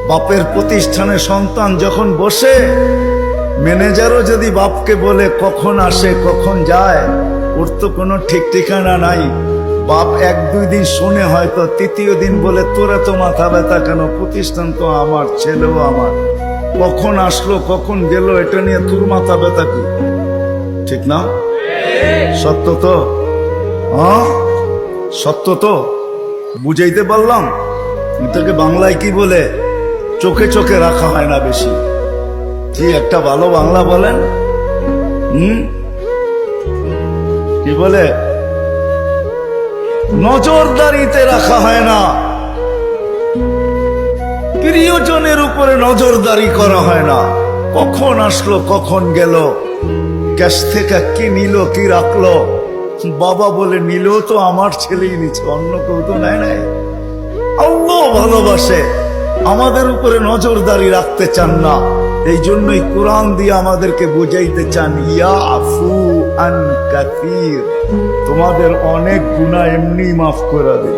বাপের প্রতিষ্ঠানে সন্তান যখন বসে, ম্যানেজারও যদি বাপকে বলে কখন আসে কখন যায়, ওর তো কোনো ঠিক ঠিকানা নাই। বাপ এক দুই দিন শুনে, হয়তো তৃতীয় দিন বলে তোরা তো মাথা ব্যথা কেন, প্রতিষ্ঠান তো আমার, ছেলেও আমার, কখন আসলো কখন গেল এটা নিয়ে তোর মাথা ব্যথা কি? ঠিক না? সত্য তো? হ্যাঁ সত্য তো? বুঝাইতে পারলাম? এটাকে বাংলায় কি বলে? চোখে চোখে রাখা হয় না বেশি। কি একটা ভালো বাংলা বলেন? কি বলে? নজরদারিতে রাখা হয় না, প্রিয়জনের উপরে নজরদারি করা হয় না। কখন আসলো কখন গেল, ক্যাশ থেকে কি নিল কি রাখলো, বাবা বলে নিল তো আমার ছেলেই নিচ্ছে, অন্য কেউ তো নেয় নাই। আল্লাহ ভালোবাসে, আমাদের উপরে নজরদারি রাখতে চান না। এই জন্যই কোরআন দিয়ে আমাদেরকে বুঝাইতে চান, ইয়াফু আন কাসীর, তোমাদের অনেক গুনাহ এমনি মাফ করে দিন।